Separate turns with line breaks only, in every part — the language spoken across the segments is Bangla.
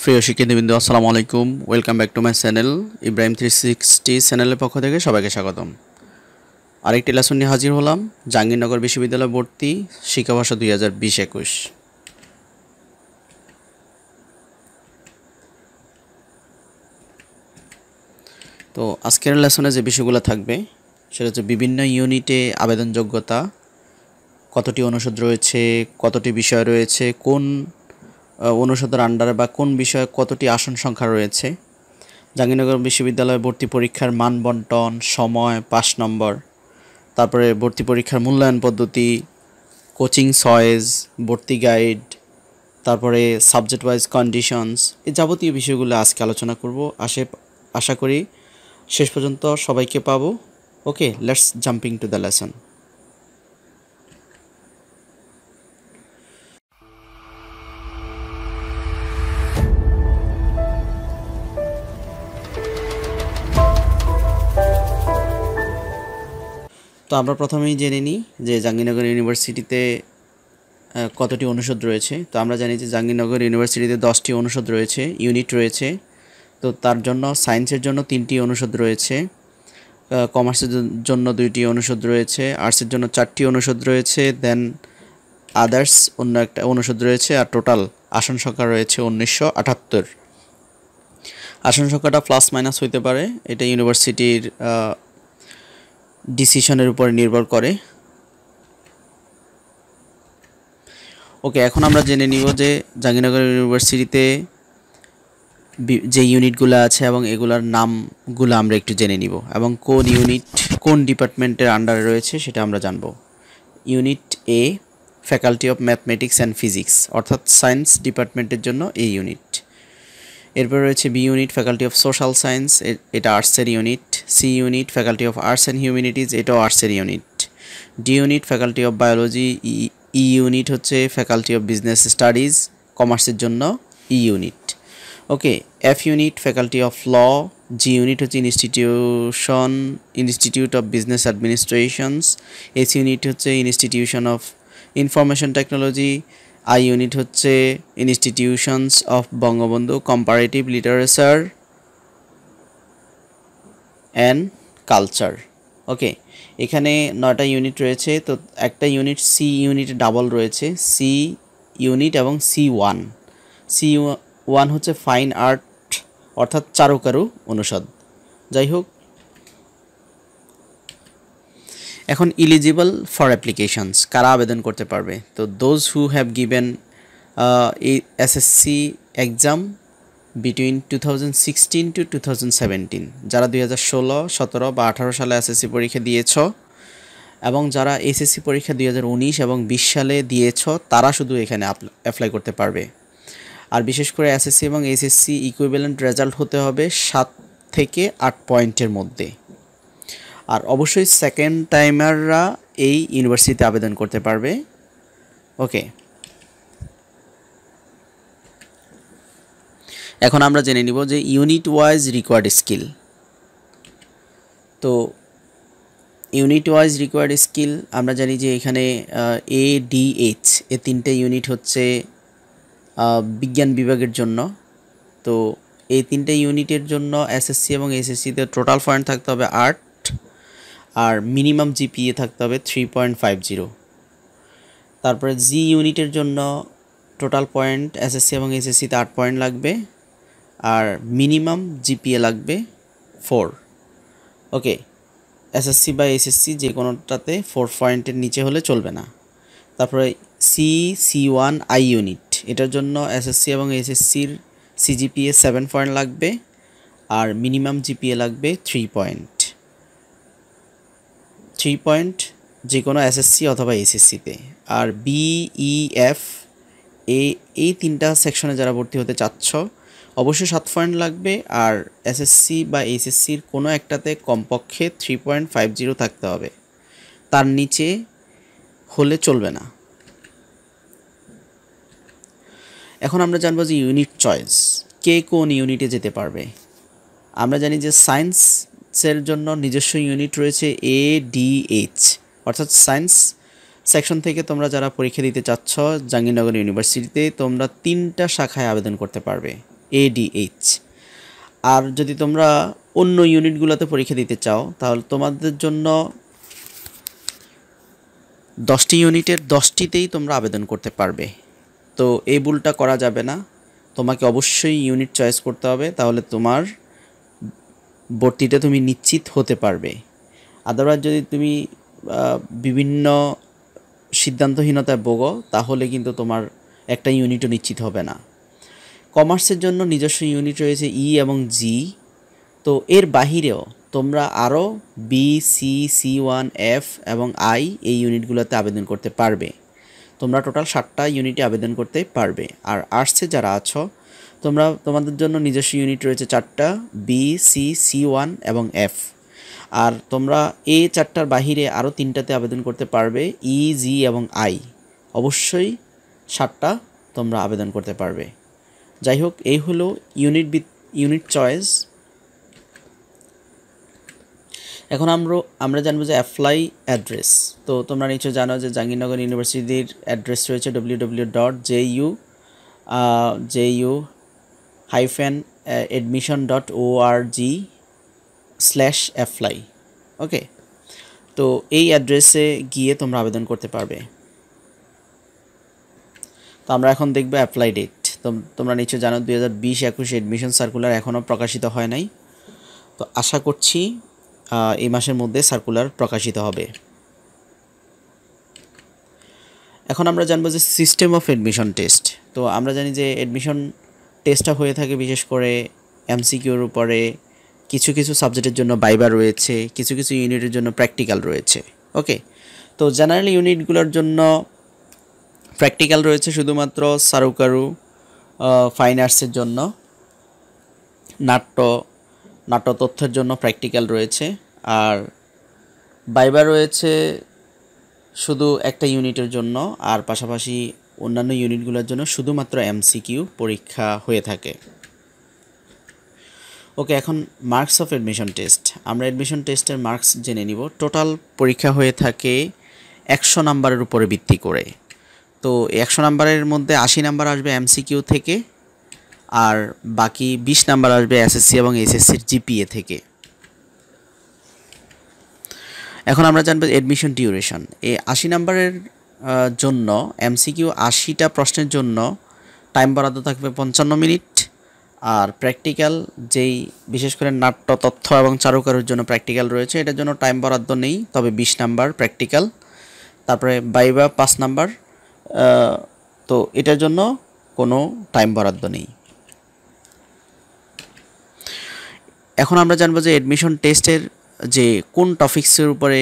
প্রিয় শিক্ষার্থীবৃন্দ আসসালামু আলাইকুম, welcome back to my channel Ibrahim 360 চ্যানেলের পক্ষ থেকে সবাইকে স্বাগতম। আরেকটি লেসন নিয়ে হাজির হলাম, জাহাঙ্গীরনগর বিশ্ববিদ্যালয় ভর্তি শিক্ষাবর্ষ 2020-21। তো আজকের লেসনে যে বিষয়গুলো থাকবে সেটা হচ্ছে বিভিন্ন ইউনিটে আবেদন যোগ্যতা, কতটি অনুষদ রয়েছে, কতটি বিষয় রয়েছে, কোন অনুষদের আন্ডারে বা কোন বিষয়ে কতটি আসন সংখ্যা রয়েছে, জাহাঙ্গীরনগর বিশ্ববিদ্যালয় ভর্তি পরীক্ষার মান বন্টন, সময়, পাস নম্বর, তারপরে ভর্তি পরীক্ষার মূল্যায়ন পদ্ধতি, কোচিং চয়েস, ভর্তি গাইড, তারপরে সাবজেক্ট ওয়াইজ কন্ডিশনস, এই যাবতীয় বিষয়গুলো আজকে আলোচনা করব। আশা করি শেষ পর্যন্ত সবাইকে পাবো। Okay, let's jumping to the lesson. তো আমরা প্রথমেই জেনে নিই যে জাহাঙ্গীরনগর ইউনিভার্সিটিতে কতটি অনুষদ রয়েছে। তো আমরা জানি যে জাহাঙ্গীরনগর ইউনিভার্সিটিতে 10টি অনুষদ রয়েছে, ইউনিট রয়েছে। তো তার জন্য সায়েন্সের জন্য 3টি অনুষদ রয়েছে, কমার্সের জন্য 2টি অনুষদ রয়েছে, আর্টসের জন্য 4টি অনুষদ রয়েছে, দেন আদার্স অন্য একটা অনুষদ রয়েছে, আর টোটাল আসন সংখ্যা রয়েছে 1978। আসন সংখ্যাটা প্লাস মাইনাস হইতে পারে, এটা ইউনিভার্সিটির ডিসিশনের উপর নির্ভর করে। ওকে, এখন আমরা জেনে নিব যে জাহাঙ্গীরনগর ইউনিভার্সিটিতে যে ইউনিটগুলো আছে এবং এগুলার নামগুলো আমরা একটু জেনে নিব, এবং কোন ইউনিট কোন ডিপার্টমেন্টের আন্ডারে রয়েছে সেটা আমরা জানব। Unit A, faculty of mathematics and physics, অর্থাৎ সায়েন্স ডিপার্টমেন্টের জন্য এই ইউনিট। এরপর রয়েছে B unit, faculty of social science, এটা আর্টসের unit. C unit, faculty of arts and humanities, এটাও আর্টসের unit. D unit, faculty of biology. E unit হচ্ছে ফ্যাকাল্টি অফ বিজনেস স্টাডিজ, কমার্সের জন্য E unit. Okay, F unit, faculty of law. G unit হচ্ছে institute of business administrations. S unit হচ্ছে institution of information technology. I unit হচ্ছে institutions of Bangabandhu comparative literature and culture. Okay, এখানে 9টা ইউনিট রয়েছে। তো একটা ইউনিট সি ইউনিটে ডাবল রয়েছে, সি ইউনিট এবং C1। C1 হচ্ছে ফাইন আর্ট, অর্থাৎ চারুকারু অনুষদ। যাই হোক, এখন ইলিজিবল ফর অ্যাপ্লিকেশনস, কারা আবেদন করতে পারবে? তো those who have given SSC exam between 2016 to 2017, যারা 2016, 17 বা 18 সালে এসএসসি পরীক্ষা দিয়েছ, এবং যারা এসএসসি পরীক্ষা 2019 এবং 20 সালে দিয়েছ, তারা শুধু এখানে অ্যাপ্লাই করতে পারবে। আর বিশেষ করে এসএসসি এবং এইচএসসি ইকুইভ্যালেন্ট রেজাল্ট হতে হবে 7 থেকে 8 পয়েন্টের মধ্যে। আর অবশ্যই সেকেন্ড টাইমাররা এই ইউনিভার্সিটিতে আবেদন করতে পারবে। ওকে, এখন আমরা জেনে নিব যে ইউনিট ওয়াইজ রিকোয়ার্ড স্কিল। তো ইউনিট ওয়াইজ রিকোয়ার্ড স্কিল আমরা জানি যে এখানে ADH এ 3টে ইউনিট হচ্ছে বিজ্ঞান বিভাগের জন্য। তো এই 3টে ইউনিটের জন্য এসএসসি এবং এইচএসসিতে টোটাল পয়েন্ট থাকতে হবে 8, আর মিনিমাম জিপিএ থাকতে হবে 3.50। তারপরে জি ইউনিটের জন্য টোটাল পয়েন্ট এসএসসি এবং এইচএসসিতে 8 পয়েন্ট লাগবে, আর মিনিমাম জিপিএ লাগবে 4। ওকে, এসএসসি বা এইচএসসি যে কোনোটাতে 4 পয়েন্টের নিচে হলে চলবে না। তারপরে C1 আই ইউনিট, এটার জন্য এসএসসি এবং এইচএসসির সিজিপিএ 7 পয়েন্ট লাগবে, আর মিনিমাম জিপিএ লাগবে 3 পয়েন্ট। 3 পয়েন্ট যে কোনো এসএসসি অথবা এইচএসসিতে। আর BEF এই 3টা সেকশনে যারা ভর্তি হতে চাচ্ছ, অবশ্যই 7 পয়েন্ট লাগবে, আর এসএসসি বা এইচএসসির কোনো একটাতে কমপক্ষে 3.50 থাকতে হবে, তার নিচে হলে চলবে না। এখন আমরা জানবো যে ইউনিট চয়েস, কে কোন ইউনিটে যেতে পারবে। আমরা জানি যে সায়েন্সের জন্য নিজস্ব ইউনিট রয়েছে ADH, অর্থাৎ সায়েন্স সেকশন থেকে তোমরা যারা পরীক্ষা দিতে চাচ্ছ জাহাঙ্গীরনগর ইউনিভার্সিটিতে, তোমরা 3টা শাখায় আবেদন করতে পারবে। ADH। আর যদি তোমরা অন্য ইউনিটগুলোতে পরীক্ষা দিতে চাও তাহলে তোমাদের জন্য 10টি ইউনিটের 10টিতেই তোমরা আবেদন করতে পারবে। তো এই ভুলটা করা যাবে না, তোমাকে অবশ্যই ইউনিট চয়েস করতে হবে, তাহলে তোমার ভর্তিটা তুমি নিশ্চিত হতে পারবে। আদারওয়াইজ যদি তুমি বিভিন্ন সিদ্ধান্তহীনতায় ভোগো তাহলে কিন্তু তোমার একটা ইউনিটও নিশ্চিত হবে না। কমার্সের জন্য নিজস্ব ইউনিট রয়েছে ই এবং জি। তো এর বাহিরেও তোমরা আরও বি, সি, C1, F এবং I এই ইউনিটগুলোতে আবেদন করতে পারবে। তোমরা টোটাল 7টা ইউনিটে আবেদন করতে পারবে। আর আর্টসে যারা আছো তোমাদের জন্য নিজস্ব ইউনিট রয়েছে 4টা, বি, সি, C1 এবং F। আর তোমরা এই 4টার বাহিরে আরও 3টাতে আবেদন করতে পারবে, ই, জি এবং I। অবশ্যই 7টা তোমরা আবেদন করতে পারবে। যাই হোক, এই হলো ইউনিট চয়েস। এখন আমরা জানবো যে অ্যাপ্লাই অ্যাড্রেস। তো তোমরা নিশ্চয় জানো যে জাহাঙ্গীরনগর ইউনিভার্সিটির অ্যাড্রেস রয়েছে www.ju-admission.org/apply। ওকে, তো এই অ্যাড্রেসে গিয়ে তোমরা আবেদন করতে পারবে। তো আমরা এখন দেখবো অ্যাপ্লাই ডেট। তোমরা নিশ্চয় জানো 2020-21 অ্যাডমিশন সার্কুলার এখনও প্রকাশিত হয় নাই। তো আশা করছি এই মাসের মধ্যে সার্কুলার প্রকাশিত হবে। এখন আমরা জানবো যে সিস্টেম অফ অ্যাডমিশন টেস্ট। তো আমরা জানি যে অ্যাডমিশন টেস্টটা হয়ে থাকে বিশেষ করে MCQর উপরে, কিছু কিছু সাবজেক্টের জন্য ভাইভা রয়েছে, কিছু কিছু ইউনিটের জন্য প্র্যাকটিক্যাল রয়েছে। ওকে, তো জেনারেল ইউনিটগুলোর জন্য প্র্যাকটিক্যাল রয়েছে শুধুমাত্র চারুকারু, ফাইন আর্টসের জন্য, নাট্যতত্ত্বের জন্য প্র্যাকটিক্যাল রয়েছে, আর ভাইভা রয়েছে শুধু একটা ইউনিটের জন্য, আর পাশাপাশি অন্যান্য ইউনিটগুলোর জন্য শুধুমাত্র MCQ পরীক্ষা হয়ে থাকে। ওকে, এখন মার্কস অফ অ্যাডমিশন টেস্ট। আমরা অ্যাডমিশন টেস্টের মার্কস জেনে নিব। টোটাল পরীক্ষা হয়ে থাকে 100 নাম্বারের উপরে ভিত্তি করে। তো 100 নাম্বারের মধ্যে 80 নাম্বার আসবে MCQ থেকে, আর বাকি 20 নাম্বার আসবে SSC এবং SSCর GPA থেকে। এখন আমরা জানবো অ্যাডমিশন ডিউরেশন। এই 80 নাম্বারের জন্য MCQ 80টা প্রশ্নের জন্য টাইম বরাদ্দ থাকবে 55 মিনিট। আর প্র্যাকটিক্যাল যেই বিশেষ করে নাট্য, তথ্য এবং চারুকারুর জন্য প্র্যাকটিক্যাল রয়েছে, এটার জন্য টাইম বরাদ্দ নেই, তবে 20 নাম্বার প্র্যাকটিক্যাল। তারপরে ভাইভা 5 নাম্বার, তো এটার জন্য কোনো টাইম বরাদ্দ নেই। এখন আমরা জানবো যে অ্যাডমিশন টেস্টের যে কোন টপিক্সের উপরে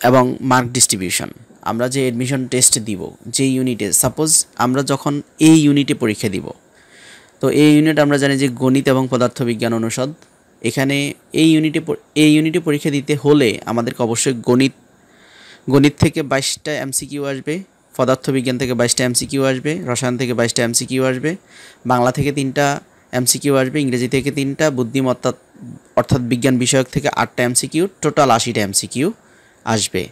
এবং মার্ক ডিস্ট্রিবিউশন। আমরা যে অ্যাডমিশন টেস্ট দিব যে ইউনিটে, সাপোজ আমরা যখন এই ইউনিটে পরীক্ষা দিব, তো এই ইউনিট আমরা জানি যে গণিত এবং পদার্থবিজ্ঞান অনুষদ। এখানে এই ইউনিটে পরীক্ষা দিতে হলে আমাদেরকে অবশ্যই গণিত থেকে 22টা MCQ আসবে, পদার্থবিজ্ঞান থেকে 22টা MCQ আসবে, রসায়ন থেকে 22টা MCQ আসবে, বাংলা থেকে 3টা MCQ আসবে, ইংরেজি থেকে 3টা, বুদ্ধিমত্তা অর্থাৎ বিজ্ঞান বিষয়ক থেকে 8টা MCQ, টোটাল 80টা MCQ আসবে।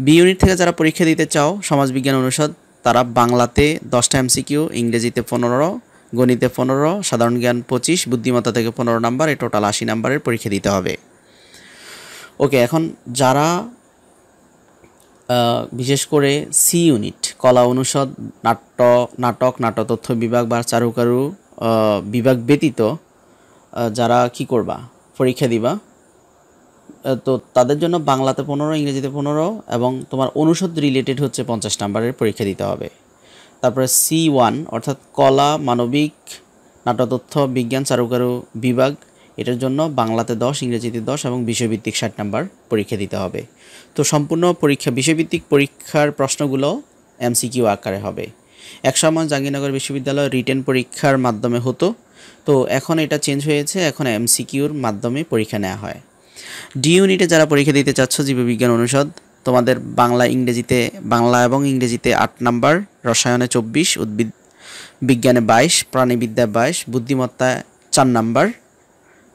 বি ইউনিট থেকে যারা পরীক্ষা দিতে চাও সমাজবিজ্ঞান অনুষদ, তারা বাংলাতে 10টা MCQ, ইংরেজিতে 15, গণিতে 15, সাধারণ জ্ঞান 25, বুদ্ধিমত্তা থেকে 15 নাম্বার, এই টোটাল 80 নাম্বারের পরীক্ষা দিতে হবে। ওকে, এখন যারা বিশেষ করে সি ইউনিট, কলা অনুষদ, নাটক, নাট্যতথ্য বিভাগ বা চারুকারু বিভাগ ব্যতীত যারা কি করবা পরীক্ষা দিবা, তো তাদের জন্য বাংলাতে 15, ইংরেজিতে 15 এবং তোমার অনুষদ রিলেটেড হচ্ছে 50 নাম্বারের পরীক্ষা দিতে হবে। তারপরে C1 অর্থাৎ কলা, মানবিক, নাট্যতথ্য, বিজ্ঞান, চারুকারু বিভাগ, এটার জন্য বাংলাতে 10, ইংরেজিতে 10 এবং বিষয়ভিত্তিক 60 নাম্বার পরীক্ষা দিতে হবে। তো সম্পূর্ণ পরীক্ষা বিষয়ভিত্তিক পরীক্ষার প্রশ্নগুলো MCQ আকারে হবে। একসময় জাহাঙ্গীরনগর বিশ্ববিদ্যালয় রিটেন পরীক্ষার মাধ্যমে হতো, তো এখন এটা চেঞ্জ হয়েছে, এখন MCQর মাধ্যমে পরীক্ষা নেওয়া হয়। ডি ইউনিটে যারা পরীক্ষা দিতে চাচ্ছ জীববিজ্ঞান অনুষদ, তোমাদের বাংলা এবং ইংরেজিতে 8 নাম্বার, রসায়নে 24, উদ্ভিদ বিজ্ঞানে 22, প্রাণীবিদ্যায় 22, বুদ্ধিমত্তায় 4 নাম্বার,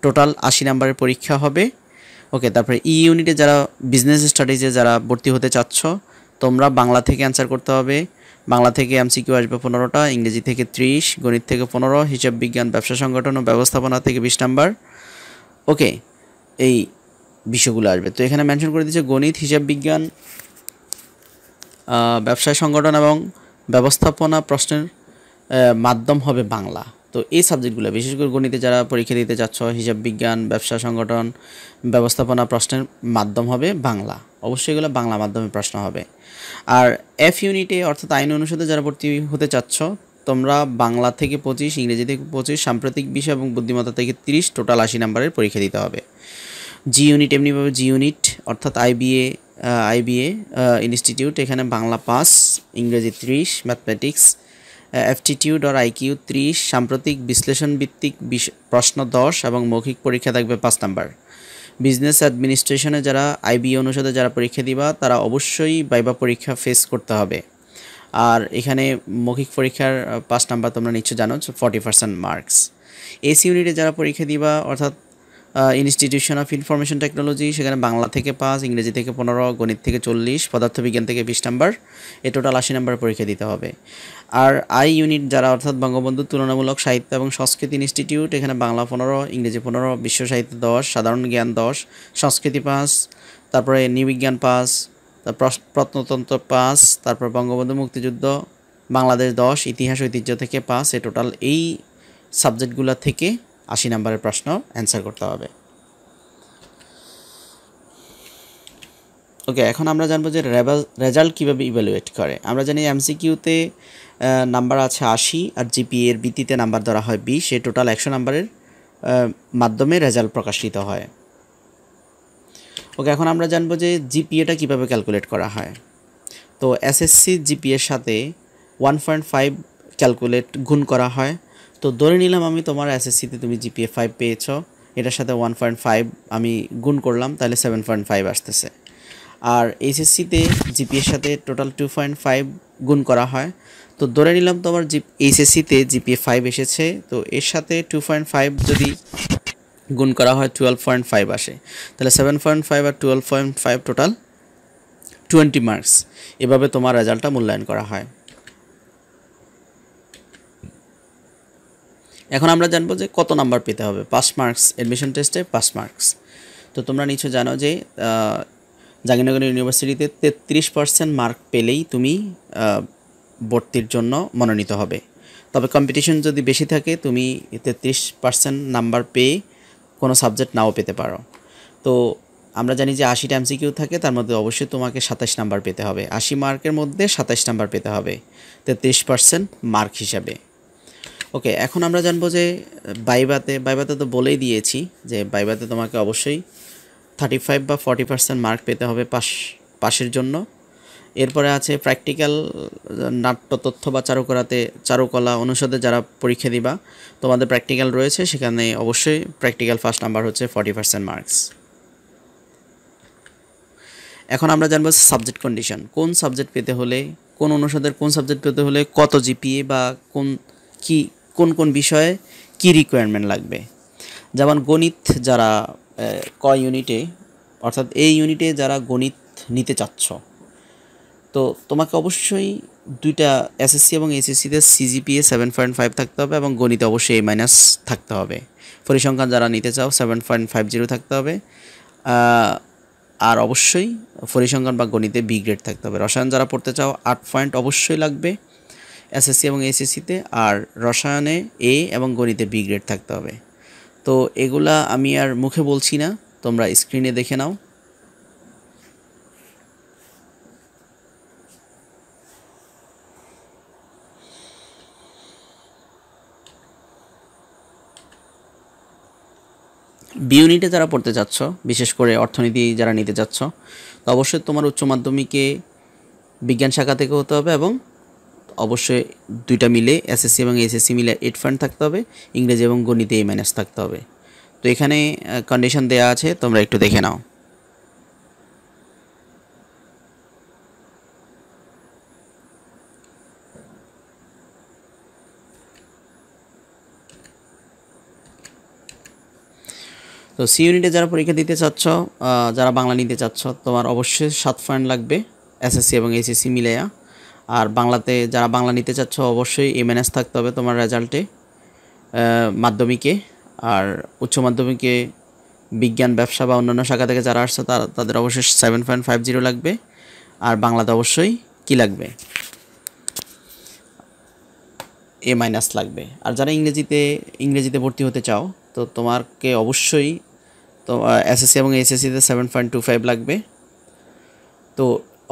টোটাল 80 নাম্বারের পরীক্ষা হবে। ওকে, তারপরে ই ইউনিটে যারা বিজনেস স্টাডিজে যারা ভর্তি হতে চাচ্ছ, তোমরা বাংলা থেকে অ্যান্সার করতে হবে, বাংলা থেকে এমসিকিউ আসবে 15টা, ইংরেজি থেকে 30, গণিত থেকে 15, হিসাব বিজ্ঞান, ব্যবসা সংগঠন ও ব্যবস্থাপনা থেকে 20 নাম্বার। ওকে, এই বিষয়গুলো আসবে। তো এখানে মেনশন করে দিচ্ছে গণিত, হিসাব বিজ্ঞান, ব্যবসায় সংগঠন এবং ব্যবস্থাপনা প্রশ্নের মাধ্যম হবে বাংলা। তো এই সাবজেক্টগুলো বিশেষ করে গণিতে যারা পরীক্ষা দিতে যাচ্ছ, হিসাব বিজ্ঞান, ব্যবসা সংগঠন, ব্যবস্থাপনা প্রশ্নের মাধ্যম হবে বাংলা। অবশ্যই এগুলো বাংলা মাধ্যমে প্রশ্ন হবে। আর এফ ইউনিটে অর্থাৎ আইন অনুষদে যারা ভর্তি হতে চাচ্ছ, তোমরা বাংলা থেকে 25, ইংরেজি থেকে 25, সাম্প্রতিক বিষয় এবং বুদ্ধিমত্তা থেকে 30, টোটাল 80 নাম্বারের পরীক্ষা দিতে হবে। জি ইউনিট এমনিভাবে জি ইউনিট অর্থাৎ আইবিএ ইনস্টিটিউট, এখানে বাংলা 5, ইংরেজি 30, ম্যাথমেটিক্স অ্যাপটিটিউড আর আইকিউ 30, সাম্প্রতিক বিশ্লেষণ ভিত্তিক প্রশ্ন 10 এবং মৌখিক পরীক্ষা থাকবে 5 নাম্বার। বিজনেস অ্যাডমিনিস্ট্রেশনে যারা আইবিএ অনুষদে যারা পরীক্ষা দিবা তারা অবশ্যই ভাইবা পরীক্ষা ফেস করতে হবে। আর এখানে মৌখিক পরীক্ষার 5 নাম্বার তোমরা নিশ্চয় জানো, 40% মার্কস। এসি ইউনিটে যারা পরীক্ষা দিবা অর্থাৎ ইনস্টিটিউশন অফ ইনফরমেশন টেকনোলজি, সেখানে বাংলা থেকে 5, ইংরেজি থেকে 15, গণিত থেকে 40, পদার্থবিজ্ঞান থেকে 20 নাম্বার, এ টোটাল 80 নাম্বার পরীক্ষা দিতে হবে। আর আই ইউনিট যারা অর্থাৎ বঙ্গবন্ধু তুলনামূলক সাহিত্য এবং সংস্কৃতি ইনস্টিটিউট, এখানে বাংলা 15, ইংরেজি 15, বিশ্ব সাহিত্য 10, সাধারণ জ্ঞান 10, সংস্কৃতি 5, তারপরে নৃবিজ্ঞান 5, তারপর প্রত্নতন্ত্র 5, তারপর বঙ্গবন্ধু মুক্তিযুদ্ধ, বাংলাদেশ 10, ইতিহাস ঐতিহ্য থেকে 5, এ টোটাল এই সাবজেক্টগুলো থেকে 80 নাম্বারের প্রশ্ন অ্যান্সার করতে হবে। ওকে, এখন আমরা জানবো যে রেজাল্ট কীভাবে ইভ্যালুয়েট করে। আমরা জানি এমসিকিউতে নাম্বার আছে 80 আর জিপিএ এর ভিত্তিতে নাম্বার ধরা হয় 20, এ টোটাল 100 নাম্বারের মাধ্যমে রেজাল্ট প্রকাশিত হয়। ওকে, এখন আমরা জানবো যে জিপিএটা কীভাবে ক্যালকুলেট করা হয়। তো এসএসসি জিপিএর সাথে 1.5 ক্যালকুলেট গুণ করা হয়। তো ধরে নিলাম আমি তোমার এসএসসিতে তুমি জিপিএ 5 পেয়েছ, এটার সাথে 1.5 আমি গুণ করলাম, তাহলে 7.5 আসতেছে। আর এইচএসসিতে জিপিএর সাথে টোটাল 2.5 গুণ করা হয়। তো ধরে নিলাম তোমার এইচএসসিতে জিপিএ 5 এসেছে, তো এর সাথে 2.5 যদি গুণ করা হয় 12.5 আসে, তাহলে 7.5 আর 12.5 টোটাল 20 মার্কস। এভাবে তোমার রেজাল্টটা মূল্যায়ন করা হয়। এখন আমরা জানবো যে কত নাম্বার পেতে হবে। 5 মার্কস অ্যাডমিশন টেস্টে 5 মার্কস। তো তোমরা নিশ্চয় জানো যে জাহাঙ্গীরনগর ইউনিভার্সিটিতে 33% মার্ক পেলেই তুমি ভর্তির জন্য মনোনীত হবে। তবে কম্পিটিশন যদি বেশি থাকে তুমি 33% নাম্বার পেয়ে কোনো সাবজেক্ট নাও পেতে পারো। তো আমরা জানি যে 80টা এমসিকিউ থাকে, তার মধ্যে অবশ্যই তোমাকে 27 নাম্বার পেতে হবে। 80 মার্কের মধ্যে 27 নাম্বার পেতে হবে 33% মার্ক হিসাবে। ওকে, এখন আমরা জানবো যে বাইবাতে তো বলেই দিয়েছি যে বাইবাতে তোমাকে অবশ্যই 35 বা 40% মার্ক পেতে হবে পাশের জন্য। এরপরে আছে প্র্যাকটিক্যাল, নাট্য, তথ্য বা চারুকলা অনুষদে যারা পরীক্ষা দিবা তোমাদের প্র্যাকটিক্যাল রয়েছে, সেখানে অবশ্যই প্র্যাকটিক্যাল ফার্স্ট নাম্বার হচ্ছে 40% মার্কস। এখন আমরা জানবো সাবজেক্ট কন্ডিশন, কোন সাবজেক্ট পেতে হলে, কোন অনুষদের কোন সাবজেক্ট পেতে হলে কত জিপিএ বা কোন বিষয়ে কি রিকোয়ারমেন্ট লাগবে। যেমন গণিত যারা ক ইউনিটে অর্থাৎ এই ইউনিটে যারা গণিত নিতে চাচ্ছ, তো তোমাকে অবশ্যই দুইটা এসএসসি এবং এইচএসসিতে সিজিপিএ 7.5 থাকতে হবে এবং গণিতে অবশ্যই A- থাকতে হবে। পরিসংখ্যান যারা নিতে চাও 7.50 থাকতে হবে। আর অবশ্যই পরিসংখ্যান বা গণিতে বি গ্রেড থাকতে হবে। রসায়ন যারা পড়তে চাও 8 পয়েন্ট অবশ্যই লাগবে এসএসসি এবং এইচএসসিতে, আর রসায়নে এ এবং গণিতে বি গ্রেড থাকতে হবে। তো এগুলা আমি আর মুখে বলছি না, তোমরা স্ক্রিনে দেখে নাও। বি ইউনিটে যারা পড়তে চাচ্ছ, বিশেষ করে অর্থনীতি যারা নিতে চাচ্ছ, তো অবশ্যই তোমার উচ্চ মাধ্যমিকে বিজ্ঞান শাখা থেকে হতে হবে এবং অবশ্যই দুইটা মিলে এসএসসি এবং এইচএসসি মিলে 8 পয়েন্ট থাকতে হবে, ইংরেজি এবং গণিতে A- থাকতে হবে। তো এখানে কন্ডিশন দেয়া আছে, তোমরা একটু দেখে নাও। তো সি ইউনিটে যারা পরীক্ষা দিতে চাচ্ছ, যারা বাংলা নিতে চাচ্ছ, তোমার অবশ্যই 7 পয়েন্ট লাগবে এসএসসি এবং এইচএসসি মিলাইয়া। আর বাংলাতে যারা বাংলা নিতে চাচ্ছ অবশ্যই এ মাইনাস থাকতে হবে তোমার রেজাল্টে মাধ্যমিকে। আর উচ্চ মাধ্যমিকে বিজ্ঞান ব্যবসা বা অন্যান্য শাখা থেকে যারা আসছে তাদের অবশ্যই 7.50 লাগবে। আর বাংলাতে অবশ্যই কী লাগবে, এ মাইনাস লাগবে। আর যারা ইংরেজিতে ভর্তি হতে চাও তো তোমাকে অবশ্যই তো এসএসসি এবং এইচএসসিতে 7.25 লাগবে। তো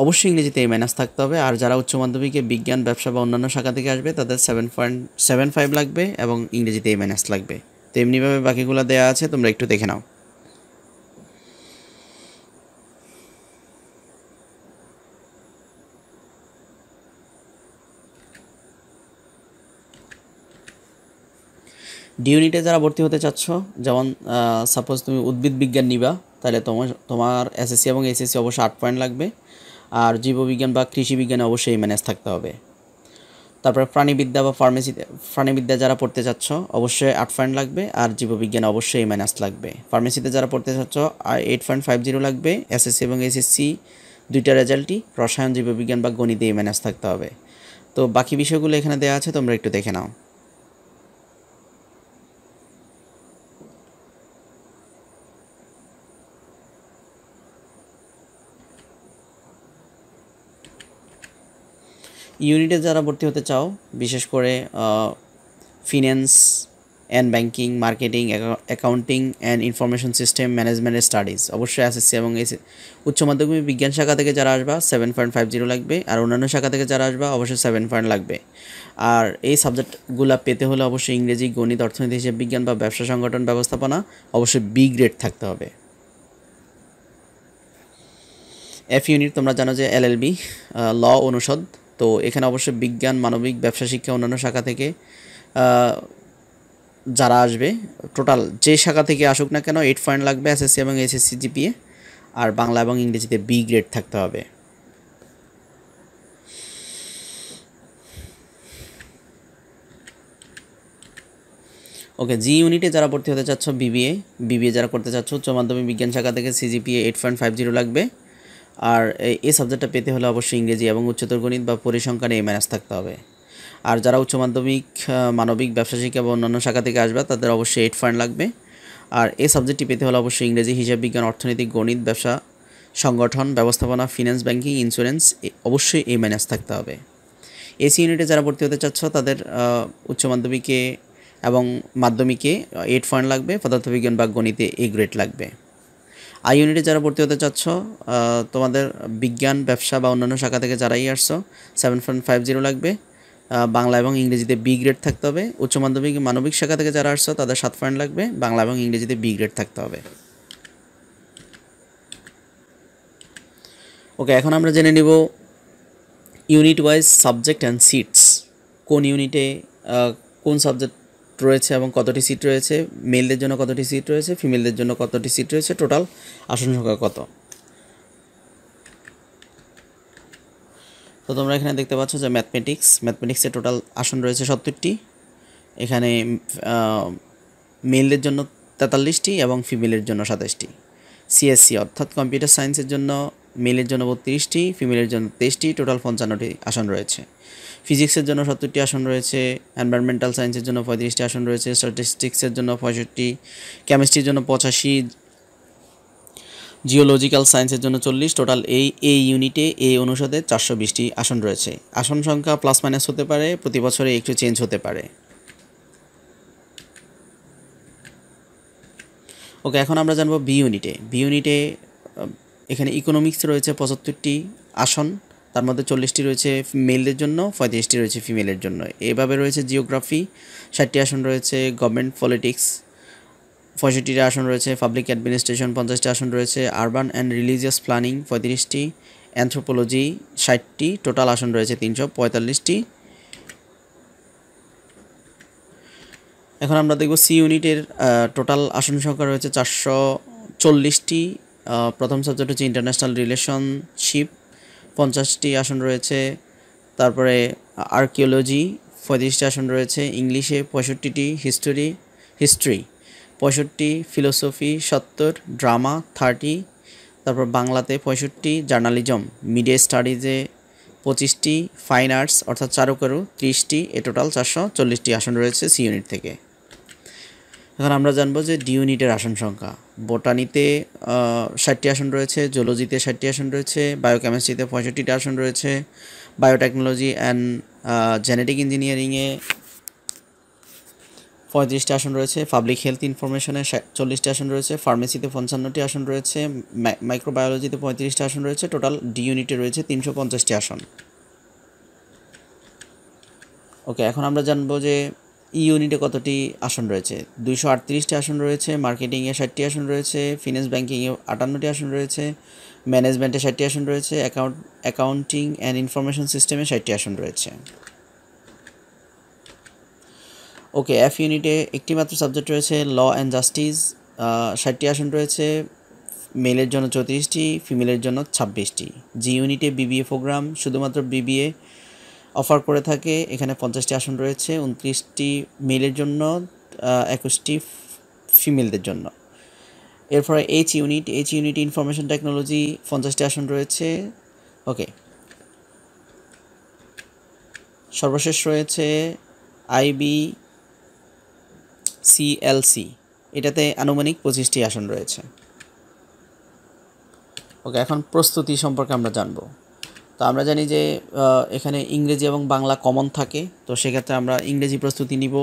অবশ্যই ইংরেজিতে এ মাইনাস থাকতে হবে। আর যারা উচ্চ মাধ্যমিকে বিজ্ঞান ব্যবসা বা অন্যান্য শাখা থেকে আসবে তাদের 7.75 লাগবে এবং ইংরেজিতে এ মাইনাস লাগবে। তো এমনিভাবে বাকিগুলো দেওয়া আছে, তোমরা একটু দেখে নাও। ডি ইউনিটে যারা ভর্তি হতে চাচ্ছ, যেমন সাপোজ তুমি উদ্ভিদ বিজ্ঞান নিবা, তাহলে তোমার এসএসসি এবং এইচএসসি অবশ্যই 8 পয়েন্ট লাগবে। আর জীববিজ্ঞান বা কৃষি বিজ্ঞানে অবশ্যই ম্যানেজ থাকতে হবে। তারপরে প্রাণীবিদ্যা বা প্রাণীবিদ্যা যারা পড়তে চাচ্ছ অবশ্যই 8 পয়েন্ট লাগবে। আর জীববিজ্ঞানে অবশ্যই মাইনাস লাগবে। ফার্মেসিতে যারা পড়তে চাচ্ছ 8.50 লাগবে। এসএসসি এবং এইচএসসি দুইটা রেজাল্টই রসায়ন, জীববিজ্ঞান বা গণিতে মাইনাস থাকতে হবে। তো বাকি বিষয়গুলো এখানে দেওয়া আছে, তোমরা একটু দেখে নাও। ইউনিটে যারা ভর্তি হতে চাও, বিশেষ করে finance and banking, marketing, accounting and information system management studies, অবশ্যই এসএসসি এবং উচ্চ মাধ্যমিক বিজ্ঞান শাখা থেকে যারা আসবা 7.50 লাগবে। আর অন্যান্য শাখা থেকে যারা আসবা অবশ্যই 7 পয়েন্ট লাগবে। আর এই সাবজেক্টগুলো পেতে হলে অবশ্যই ইংরেজি, গণিত, অর্থনীতি, হিসাব বিজ্ঞান বা ব্যবসা সংগঠন ব্যবস্থাপনা অবশ্যই বি গ্রেড থাকতে হবে। এফ ইউনিট তোমরা জানো যে এলএলবি, ল অনুষদ। তো এখানে অবশ্যই বিজ্ঞান, মানবিক, ব্যবসা শিক্ষা অন্যান্য শাখা থেকে যারা আসবে, টোটাল যে শাখা থেকে আসুক না কেন 8 পয়েন্ট লাগবে এসএসসি এবং এইচএসসি জিপিএ। আর বাংলা এবং ইংরেজিতে বি গ্রেড থাকতে হবে। ওকে, জি ইউনিটে যারা ভর্তি হতে চাচ্ছ বিবিএ যারা করতে চাচ্ছ উচ্চ মাধ্যমিক বিজ্ঞান শাখা থেকে সিজিপিএ 8.50 লাগবে। আর এই সাবজেক্টটা পেতে হলে অবশ্যই ইংরেজি এবং উচ্চতর গণিত বা পরিসংখ্যানে এ মাইনাস থাকতে হবে। আর যারা উচ্চ মাধ্যমিক মানবিক, ব্যবসা শিক্ষা বা অন্যান্য শাখা থেকে আসবে তাদের অবশ্যই 8 পয়েন্ট লাগবে। আর এই সাবজেক্টটি পেতে হলে অবশ্যই ইংরেজি, হিসাব বিজ্ঞান, অর্থনীতি, গণিত, ব্যবসা সংগঠন ব্যবস্থাপনা, ফিন্যান্স, ব্যাংকিং, ইন্স্যুরেন্স অবশ্যই এ মাইনাস থাকতে হবে। এসি ইউনিটে যারা ভর্তি হতে চাচ্ছ তাদের উচ্চ মাধ্যমিকে এবং মাধ্যমিকে 8 পয়েন্ট লাগবে। পদার্থবিজ্ঞান বা গণিতে এ গ্রেড লাগবে। আই ইউনিটে যারা ভর্তি হতে চাচ্ছ তোমাদের বিজ্ঞান, ব্যবসা বা অন্যান্য শাখা থেকে যারাই আসছো 7.50 লাগবে। বাংলা এবং ইংরেজিতে বি গ্রেড থাকতে হবে। উচ্চ মাধ্যমিক মানবিক শাখা থেকে যারা আসছো তাদের 7 পয়েন্ট লাগবে। বাংলা এবং ইংরেজিতে বি গ্রেড থাকতে হবে। ওকে, এখন আমরা জেনে নিব unit wise subject and seats. কোন ইউনিটে কোন সাবজেক্ট রয়েছে এবং কতটি সিট রয়েছে, মেলদের জন্য কতটি সিট রয়েছে, ফিমেলদের জন্য কতটি সিট রয়েছে, টোটাল আসন সংখ্যা কত। তো তোমরা এখানে দেখতে পাচ্ছ যে ম্যাথমেটিক্সে টোটাল আসন রয়েছে 70টি। এখানে মেলদের জন্য 43টি এবং ফিমেলের জন্য 27টি। সিএসসি অর্থাৎ কম্পিউটার সায়েন্সের জন্য মেলের জন্য 32টি, ফিমেলের জন্য 23টি, টোটাল 55টি আসন রয়েছে। ফিজিক্সের জন্য 70টি আসন রয়েছে। এনভায়রনমেন্টাল সায়েন্সের জন্য 35টি আসন রয়েছে। স্ট্যাটিস্টিক্সের জন্য 65টি, কেমিস্ট্রির জন্য 85, জিওলজিক্যাল সায়েন্সের জন্য 40। টোটাল এই ইউনিটে এই অনুষদে 420টি আসন রয়েছে। আসন সংখ্যা প্লাস মাইনাস হতে পারে, প্রতি বছরে একটু চেঞ্জ হতে পারে। ওকে, এখন আমরা জানবো বি ইউনিটে এখানে ইকোনমিক্স রয়েছে 75টি আসন, তার মধ্যে 40টি রয়েছে মেলদের জন্য, 35টি রয়েছে ফিমেলের জন্য। এভাবে রয়েছে জিওগ্রাফি, 60টি আসন রয়েছে। গভর্নমেন্ট পলিটিক্স 65টি আসন রয়েছে। পাবলিক অ্যাডমিনিস্ট্রেশন 50টি আসন রয়েছে। আরবান অ্যান্ড রিলিজিয়াস প্ল্যানিং 35টি। অ্যানথ্রোপোলজি 60টি, টোটাল আসন রয়েছে 345টি। এখন আমরা দেখব সি ইউনিটের টোটাল আসন সংখ্যা রয়েছে 440টি। প্রথম সাবজেক্ট হচ্ছে ইন্টারন্যাশনাল রিলেশনশিপ, 50টি আসন রয়েছে। তারপরে আর্কিওলজি 35টি আসন রয়েছে। ইংলিশে 65টি, হিস্ট্রি 65, ফিলোসফি 70, ড্রামা 30, তারপর বাংলাতে 65, জার্নালিজম মিডিয়া স্টাডিজে 25টি, ফাইন আর্টস অর্থাৎ চারুকারু 30টি, এ টোটাল 440টি আসন রয়েছে সি ইউনিট থেকে। এখন আমরা জানবো যে ডি ইউনিটের আসন সংখ্যা। বোটানিতে 60টি আসন রয়েছে, জুলজিতে 60টি আসন রয়েছে, বায়োকেমিস্ট্রিতে 65টি আসন রয়েছে, বায়োটেকনোলজি অ্যান্ড জেনেটিক ইঞ্জিনিয়ারিংয়ে 35টি আসন রয়েছে, পাবলিক হেলথ ইনফরমেশনে 40টি আসন রয়েছে, ফার্মেসিতে 55টি আসন রয়েছে, মাইক্রোবায়োলজিতে 35টি আসন রয়েছে, টোটাল ডি ইউনিটে রয়েছে 350টি আসন। ওকে, এখন আমরা জানবো যে ই ইউনিটে কতটি আসন রয়েছে। 238টি আসন রয়েছে, মার্কেটিংয়ে 60টি আসন রয়েছে, ফিন্যান্স ব্যাঙ্কিংয়ে 58টি আসন রয়েছে, ম্যানেজমেন্টে 60টি আসন রয়েছে, অ্যাকাউন্টিং অ্যান্ড ইনফরমেশন সিস্টেমে 60টি আসন রয়েছে। ওকে, এফ ইউনিটে একটি মাত্র সাবজেক্ট রয়েছে, ল অ্যান্ড জাস্টিস, 60টি আসন রয়েছে, মেলের জন্য 34টি, ফিমেলের জন্য 26টি। জি ইউনিটে বিবিএ প্রোগ্রাম, শুধুমাত্র বিবিএ অফার করে থাকে, এখানে 50টি আসন রয়েছে, 29টি মেলের জন্য, 21টি ফিমেলদের জন্য। এরপরে এইচ ইউনিট ইনফরমেশন টেকনোলজি, 50টি আসন রয়েছে। ওকে, সর্বশেষ রয়েছে আইবি সিএলসি, এটাতে আনুমানিক 25টি আসন রয়েছে। ওকে, এখন প্রস্তুতি সম্পর্কে আমরা জানবো। তো আমরা জানি যে এখানে ইংরেজি এবং বাংলা কমন থাকে, তো সেক্ষেত্রে আমরা ইংরেজি প্রস্তুতি নিব,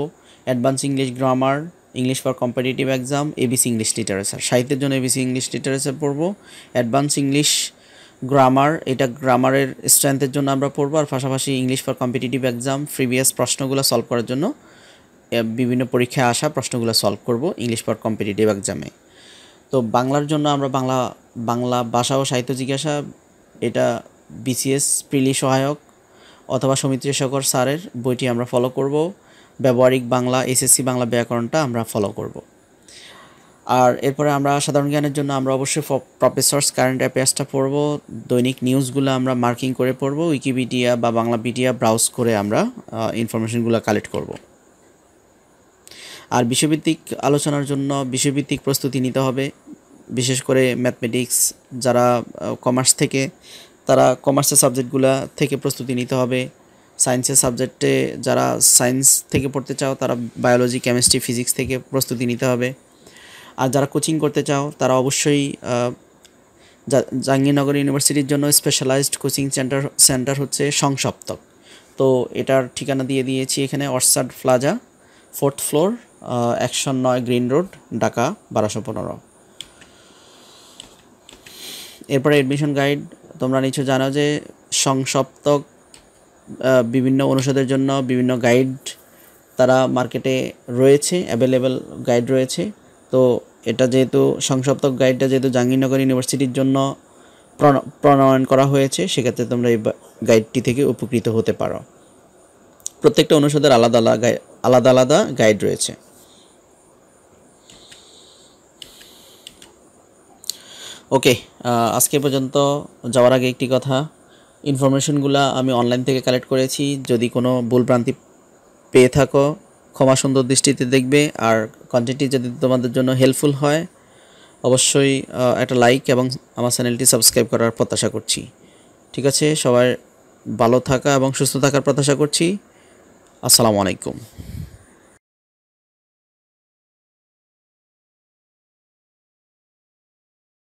advance English grammar, English for competitive exam, ABC English literature. সাহিত্যের জন্য এবিসি ইংলিশ লিটারেচার পড়বো, অ্যাডভান্স ইংলিশ গ্রামার, এটা গ্রামারের স্ট্রেংথের জন্য আমরা পড়বো, আর পাশাপাশি English for competitive exam previous প্রশ্নগুলো সলভ করার জন্য বিভিন্ন পরীক্ষায় আসা প্রশ্নগুলো সলভ করব ইংলিশ ফর কম্পিটিটিভ এক্সামে। তো বাংলার জন্য আমরা বাংলা ভাষা ও সাহিত্য জিজ্ঞাসা, এটা বিসিএস প্রিলি সহায়ক অথবা সৌমিত্র শেখর স্যারের বইটি আমরা ফলো করব। ব্যবহারিক বাংলা, এসএসসি বাংলা ব্যাকরণটা আমরা ফলো করব। আর এরপরে আমরা সাধারণ জ্ঞানের জন্য আমরা অবশ্যই প্রফেসরস কারেন্ট অ্যাফেয়ার্সটা পড়ব, দৈনিক নিউজগুলো আমরা মার্কিং করে পড়ব, উইকিপিডিয়া বা বাংলাপিডিয়া ব্রাউজ করে আমরা ইনফরমেশনগুলো কালেক্ট করব। আর বিষয়ভিত্তিক আলোচনার জন্য বিষয়ভিত্তিক প্রস্তুতি নিতে হবে, বিশেষ করে ম্যাথমেটিক্স যারা কমার্স থেকে, তারা কমার্সের সাবজেক্টগুলো থেকে প্রস্তুতি নিতে হবে। সায়েন্সের সাবজেক্টে যারা সায়েন্স থেকে পড়তে চাও তারা বায়োলজি, কেমিস্ট্রি, ফিজিক্স থেকে প্রস্তুতি নিতে হবে। আর যারা কোচিং করতে চাও তারা অবশ্যই জাহাঙ্গীরনগর ইউনিভার্সিটির জন্য স্পেশালাইজড কোচিং সেন্টার হচ্ছে সংসপ্তক। তো এটার ঠিকানা দিয়ে দিয়েছি এখানে, orchard plaza, 4th floor, 109 green road, Dhaka 1215। এরপরে এডমিশন গাইড, তোমরা নিশ্চয় জানো যে সংসপ্তক বিভিন্ন অনুষদের জন্য বিভিন্ন গাইড তারা মার্কেটে রয়েছে, অ্যাভেলেবেল গাইড রয়েছে। তো এটা যেহেতু সংসপ্তক গাইডটা যেহেতু জাহাঙ্গীরনগর ইউনিভার্সিটির জন্য প্রণয়ন করা হয়েছে, সেক্ষেত্রে তোমরা এই গাইডটি থেকে উপকৃত হতে পারো। প্রত্যেকটা অনুষদের আলাদা আলাদা গাইড রয়েছে। ওকে, আজকে পর্যন্ত যাওয়ার আগে একটি কথা, ইনফরমেশনগুলো আমি অনলাইন থেকে কালেক্ট করেছি, যদি কোনো ভুলভ্রান্তি পেয়ে থাকো ক্ষমা সুন্দর দৃষ্টিতে দেখবে। আর কন্টেন্টটি যদি তোমাদের জন্য হেল্পফুল হয় অবশ্যই একটা লাইক এবং আমার চ্যানেলটি সাবস্ক্রাইব করার প্রত্যাশা করছি। ঠিক আছে, সবাই ভালো থাকা এবং সুস্থ থাকার প্রত্যাশা করছি। আসসালামু আলাইকুম।